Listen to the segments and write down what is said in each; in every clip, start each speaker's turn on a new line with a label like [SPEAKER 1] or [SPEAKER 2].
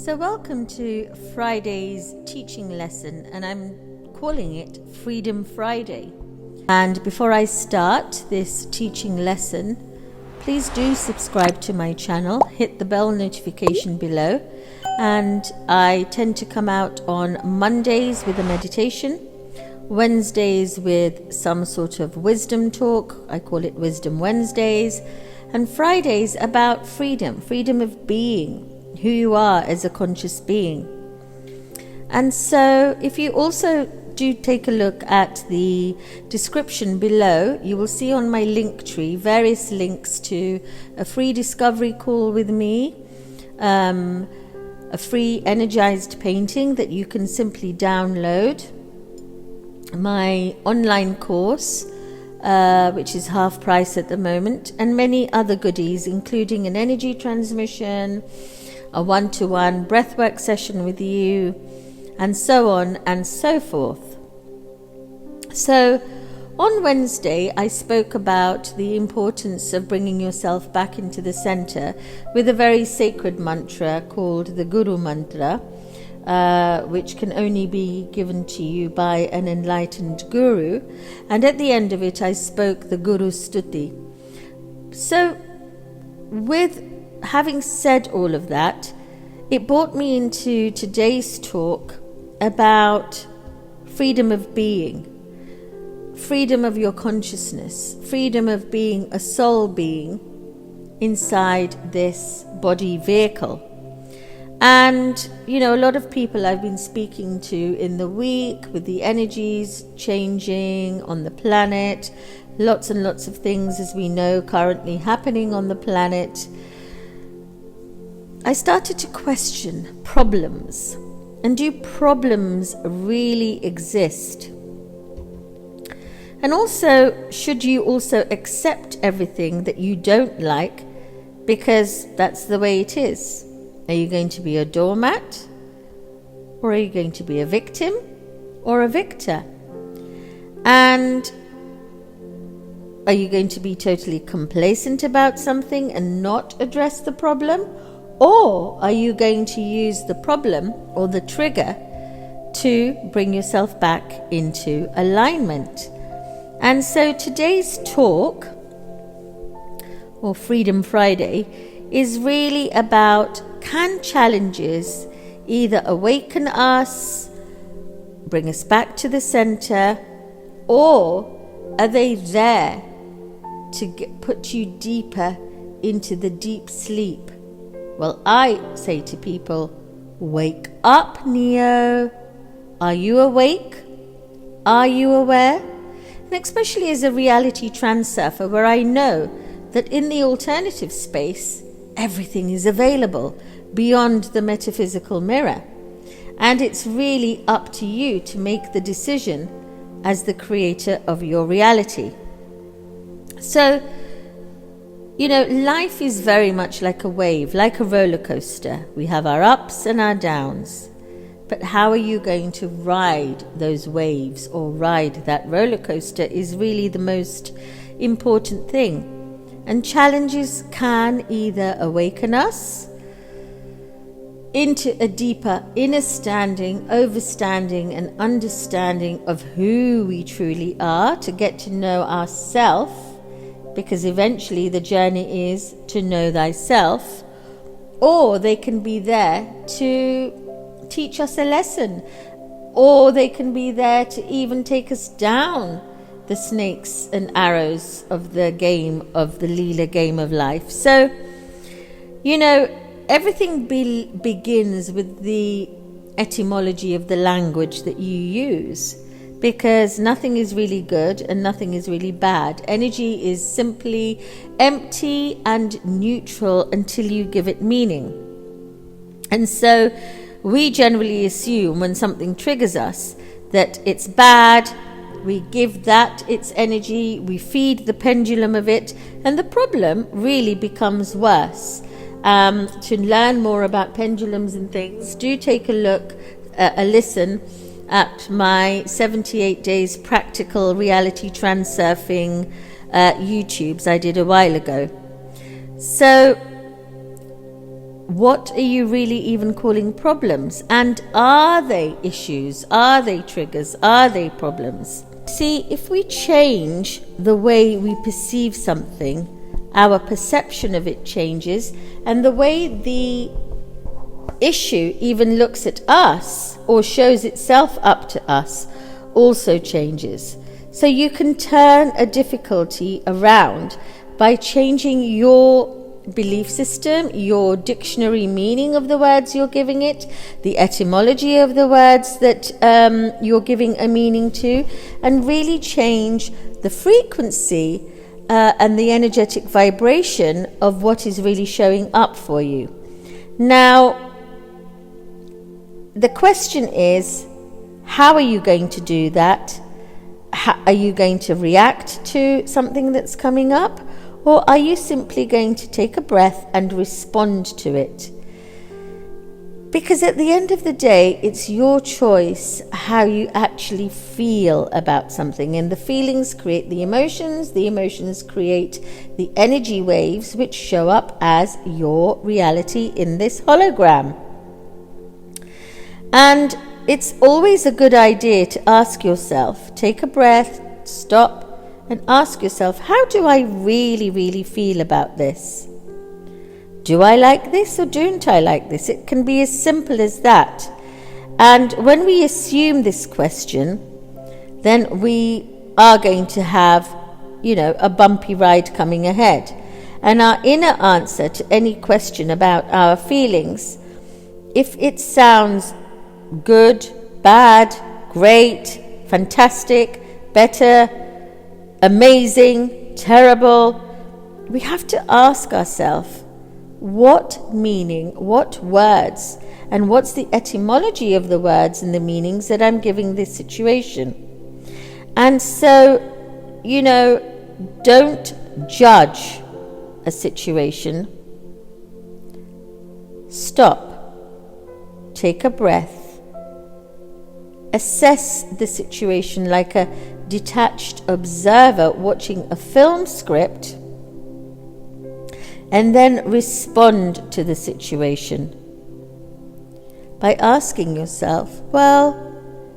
[SPEAKER 1] So welcome to Friday's teaching lesson, and I'm calling it Freedom Friday. And before I start this teaching lesson, please do subscribe to my channel, hit the bell notification below, and I tend to come out on Mondays with a meditation, Wednesdays with some sort of wisdom talk, I call it Wisdom Wednesdays, and Fridays about freedom of being, who you are as a conscious being. And so if you also do take a look at the description below, you will see on my linktree various links to a free discovery call with me, a free energized painting that you can simply download, my online course, which is half price at the moment, and many other goodies, including an energy transmission, a one-to-one breathwork session with you, and so on and so forth. So on Wednesday, I spoke about the importance of bringing yourself back into the center with a very sacred mantra called the Guru Mantra, which can only be given to you by an enlightened guru. And at the end of it, I spoke the Guru Stuti. So with having said all of that, it brought me into today's talk about freedom of being, freedom of your consciousness, freedom of being a soul being inside this body vehicle. And, you know, a lot of people I've been speaking to in the week with the energies changing on the planet, lots and lots of things, as we know, currently happening on the planet, I started to question problems. And do problems really exist? And also, should you also accept everything that you don't like because that's the way it is? Are you going to be a doormat? Or are you going to be a victim or a victor? And are you going to be totally complacent about something and not address the problem? Or are you going to use the problem or the trigger to bring yourself back into alignment? And so today's talk, or Freedom Friday, is really about, can challenges either awaken us, bring us back to the center, or are they there to put you deeper into the deep sleep? Well, I say to people, wake up, Neo. Are you awake? Are you aware? And especially as a reality transurfer, where I know that in the alternative space, everything is available beyond the metaphysical mirror. And it's really up to you to make the decision as the creator of your reality. So, you know, life is very much like a wave, like a roller coaster. We have our ups and our downs. But how are you going to ride those waves or ride that roller coaster is really the most important thing. And challenges can either awaken us into a deeper understanding and understanding of who we truly are, to get to know ourselves, because eventually the journey is to know thyself, or they can be there to teach us a lesson, or they can be there to even take us down the snakes and arrows of the game of the Leela game of life. So, you know, everything begins with the etymology of the language that you use, because nothing is really good and nothing is really bad. Energy is simply empty and neutral until you give it meaning. And so we generally assume when something triggers us that it's bad, we give that its energy, we feed the pendulum of it, and the problem really becomes worse. To learn more about pendulums and things, do take a listen at my 78 days practical reality transurfing YouTubes I did a while ago. So what are you really even calling problems? And are they issues? Are they triggers? Are they problems? See, if we change the way we perceive something, our perception of it changes, and the way the issue even looks at us or shows itself up to us also changes. So you can turn a difficulty around by changing your belief system, your dictionary meaning of the words you're giving it, the etymology of the words that you're giving a meaning to, and really change the frequency and the energetic vibration of what is really showing up for you. Now, the question is, how are you going to do that? Are you going to react to something that's coming up? Or are you simply going to take a breath and respond to it? Because at the end of the day, it's your choice how you actually feel about something. And the feelings create the emotions create the energy waves, which show up as your reality in this hologram. And it's always a good idea to ask yourself, take a breath, stop, and ask yourself, how do I really, really feel about this? Do I like this or don't I like this? It can be as simple as that. And when we assume this question, then we are going to have, a bumpy ride coming ahead. And our inner answer to any question about our feelings, if it sounds good, bad, great, fantastic, better, amazing, terrible, we have to ask ourselves, what meaning, what words, and what's the etymology of the words and the meanings that I'm giving this situation? And so, don't judge a situation. Stop, take a breath, assess the situation like a detached observer watching a film script, and then respond to the situation by asking yourself, well,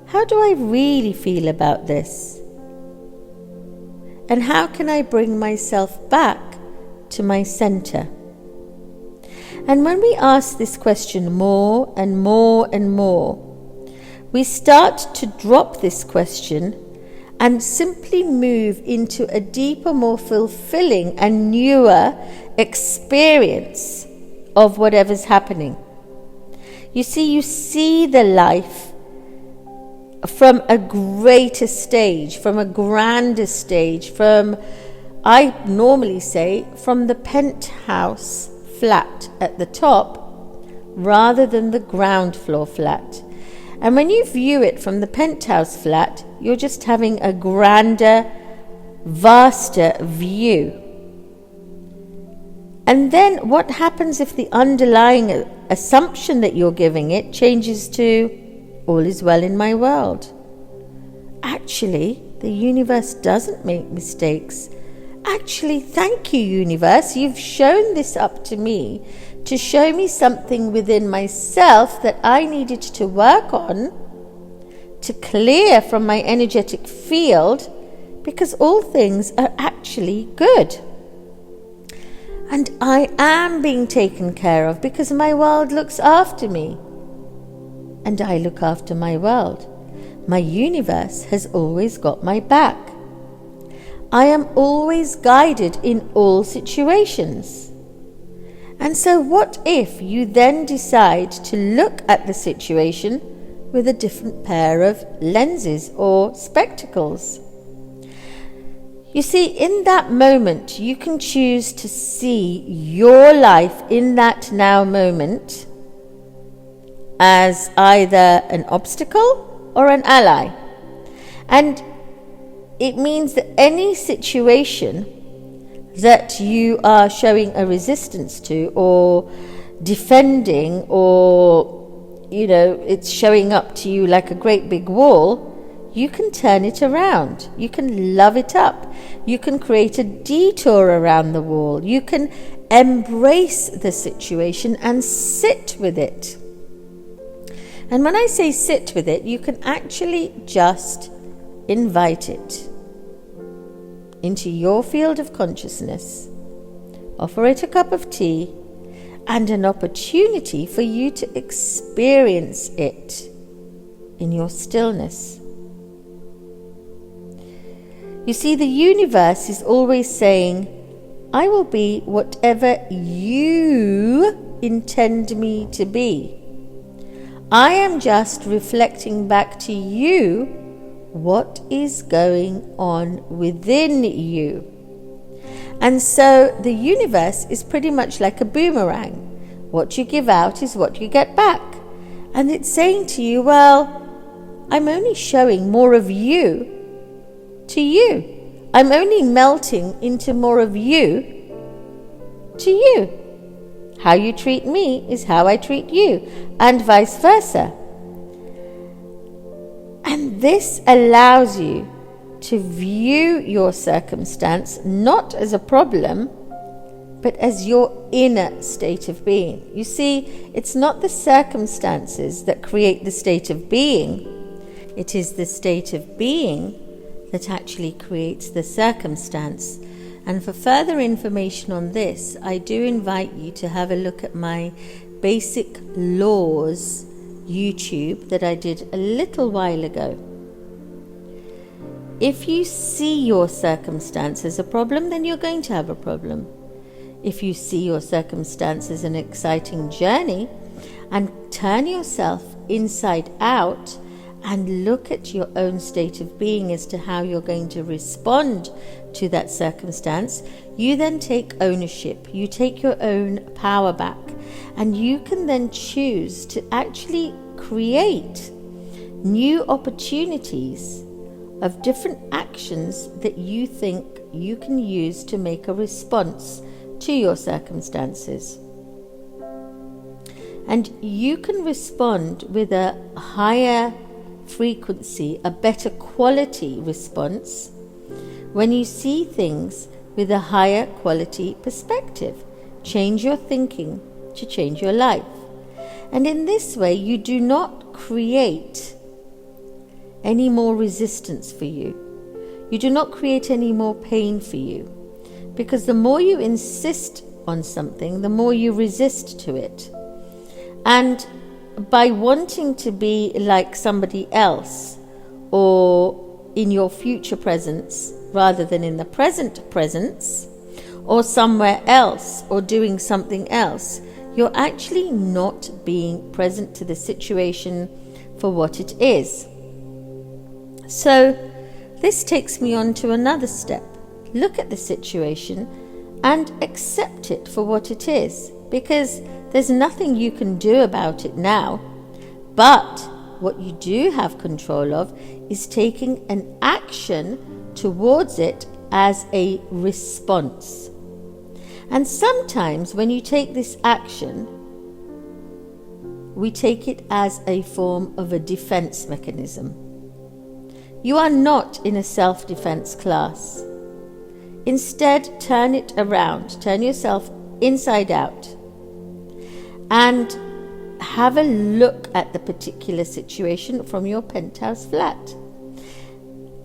[SPEAKER 1] how do I really feel about this? And how can I bring myself back to my center? And when we ask this question more and more and more, we start to drop this question and simply move into a deeper, more fulfilling and newer experience of whatever's happening. You see the life from a greater stage, from a grander stage, I normally say, from the penthouse flat at the top rather than the ground floor flat. And when you view it from the penthouse flat, you're just having a grander, vaster view. And then what happens if the underlying assumption that you're giving it changes to, all is well in my world? Actually, the universe doesn't make mistakes. Actually, thank you, universe. You've shown this up to me to show me something within myself that I needed to work on, to clear from my energetic field, because all things are actually good. And I am being taken care of because my world looks after me. And I look after my world. My universe has always got my back. I am always guided in all situations. And so what if you then decide to look at the situation with a different pair of lenses or spectacles? You see, in that moment, you can choose to see your life in that now moment as either an obstacle or an ally. And it means that any situation that you are showing a resistance to or defending, or it's showing up to you like a great big wall, you can turn it around. You can love it up. You can create a detour around the wall. You can embrace the situation and sit with it. And when I say sit with it, you can actually just invite it into your field of consciousness, offer it a cup of tea, and an opportunity for you to experience it in your stillness. You see, the universe is always saying, I will be whatever you intend me to be. I am just reflecting back to you what is going on within you. And so the universe is pretty much like a boomerang. What you give out is what you get back. And it's saying to you, well, I'm only showing more of you to you. I'm only melting into more of you to you. How you treat me is how I treat you, and vice versa. And this allows you to view your circumstance not as a problem, but as your inner state of being. You see, it's not the circumstances that create the state of being. It is the state of being that actually creates the circumstance. And for further information on this, I do invite you to have a look at my Basic Laws YouTube that I did a little while ago. If you see your circumstance as a problem, then you're going to have a problem. If you see your circumstance as an exciting journey and turn yourself inside out and look at your own state of being as to how you're going to respond to that circumstance, you then take ownership, you take your own power back, and you can then choose to actually create new opportunities of different actions that you think you can use to make a response to your circumstances. And you can respond with a higher frequency, a better quality response when you see things with a higher quality perspective. Change your thinking to change your life. And in this way, you do not create any more resistance for you. You do not create any more pain for you. Because the more you insist on something, the more you resist to it. And by wanting to be like somebody else, or in your future presence rather than in the present presence, or somewhere else, or doing something else, you're actually not being present to the situation for what it is. So this takes me on to another step. Look at the situation and accept it for what it is, because there's nothing you can do about it now. But what you do have control of is taking an action towards it as a response. And sometimes when you take this action, we take it as a form of a defense mechanism. You are not in a self-defense class. Instead, turn it around. Turn yourself inside out and have a look at the particular situation from your penthouse flat.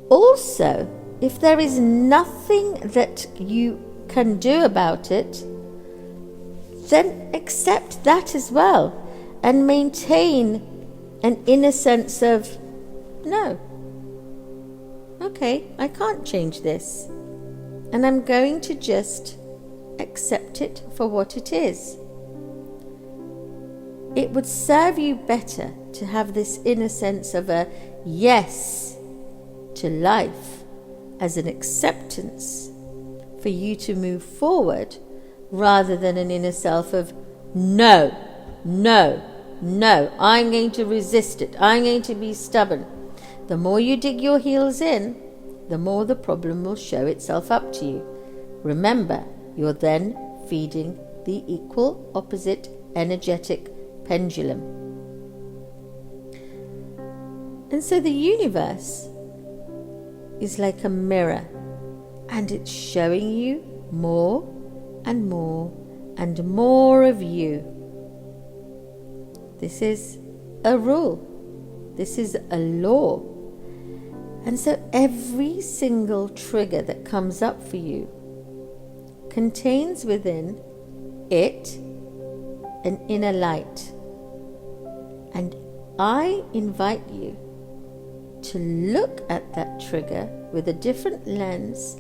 [SPEAKER 1] Also, if there is nothing that you can do about it, then accept that as well and maintain an inner sense of, no, okay, I can't change this, and I'm going to just accept it for what it is. It would serve you better to have this inner sense of a yes to life as an acceptance for you to move forward, rather than an inner self of no, I'm going to resist it, I'm going to be stubborn. The more you dig your heels in, the more the problem will show itself up to you. Remember, you're then feeding the equal opposite energetic pendulum. And so the universe is like a mirror, and it's showing you more and more and more of you. This is a rule. This is a law. And so every single trigger that comes up for you contains within it an inner light. And I invite you to look at that trigger with a different lens,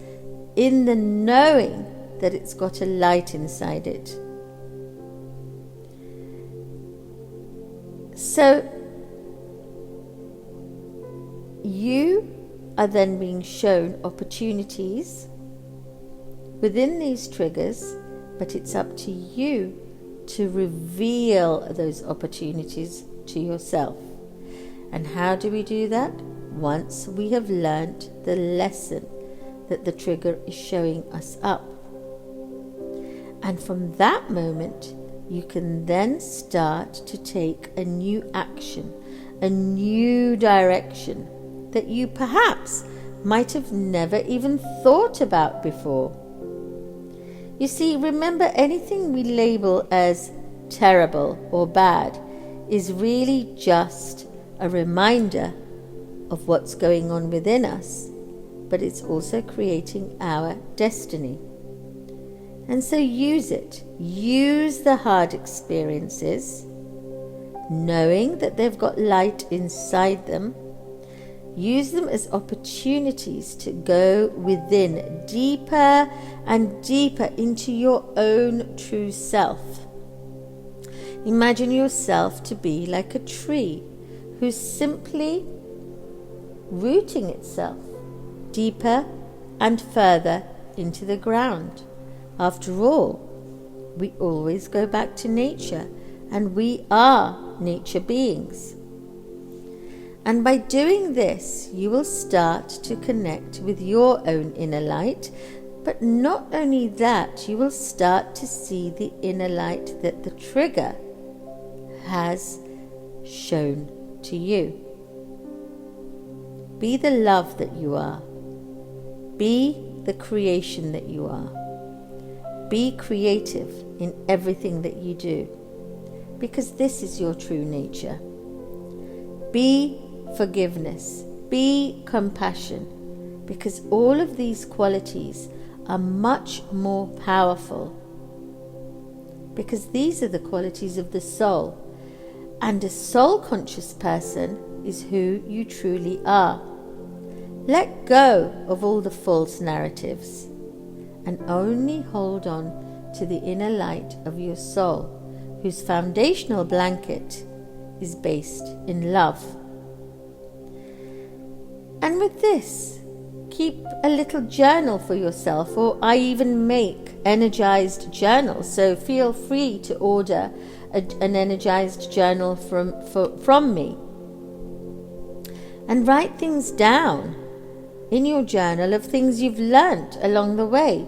[SPEAKER 1] in the knowing that it's got a light inside it. So you are then being shown opportunities within these triggers, but it's up to you to reveal those opportunities to yourself. And how do we do that? Once we have learnt the lesson that the trigger is showing us up. And from that moment, you can then start to take a new action, a new direction that you perhaps might have never even thought about before. You see, remember, anything we label as terrible or bad is really just a reminder of what's going on within us, but it's also creating our destiny. And so use it. Use the hard experiences, knowing that they've got light inside them. Use them as opportunities to go within, deeper and deeper into your own true self. Imagine yourself to be like a tree who's simply rooting itself deeper and further into the ground. After all, we always go back to nature, and we are nature beings. And by doing this, you will start to connect with your own inner light. But not only that, you will start to see the inner light that the trigger has shown to you. Be the love that you are. Be the creation that you are. Be creative in everything that you do, because this is your true nature. Be forgiveness. Be compassion, because all of these qualities are much more powerful, because these are the qualities of the soul, and a soul-conscious person is who you truly are. Let go of all the false narratives and only hold on to the inner light of your soul, whose foundational blanket is based in love. And with this, keep a little journal for yourself, or I even make energized journals, so feel free to order an energized journal from me. And write things down in your journal of things you've learnt along the way.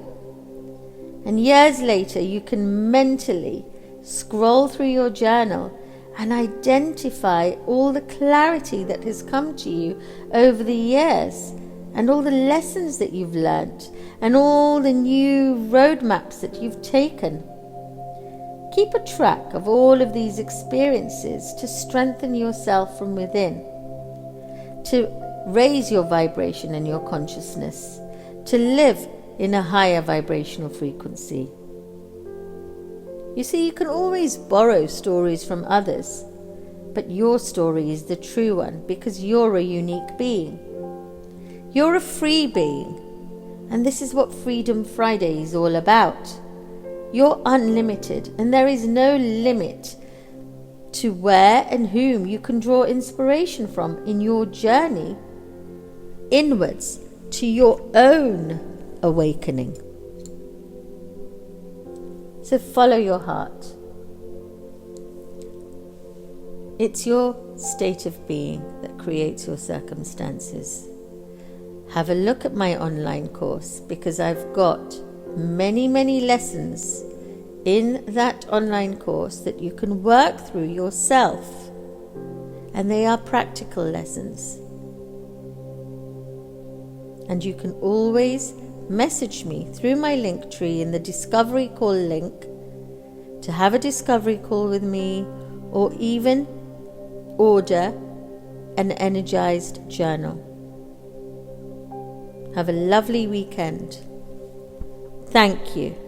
[SPEAKER 1] And years later, you can mentally scroll through your journal and identify all the clarity that has come to you over the years, and all the lessons that you've learnt, and all the new roadmaps that you've taken. Keep a track of all of these experiences to strengthen yourself from within, to raise your vibration and your consciousness, to live in a higher vibrational frequency. You see, you can always borrow stories from others, but your story is the true one, because you're a unique being. You're a free being, and this is what Freedom Friday is all about. You're unlimited, and there is no limit to where and whom you can draw inspiration from in your journey inwards to your own awakening. So follow your heart. It's your state of being that creates your circumstances. Have a look at my online course, because I've got many, many lessons in that online course that you can work through yourself. And they are practical lessons. And you can always message me through my linktree in the Discovery Call link to have a discovery call with me, or even order an energized journal. Have a lovely weekend. Thank you.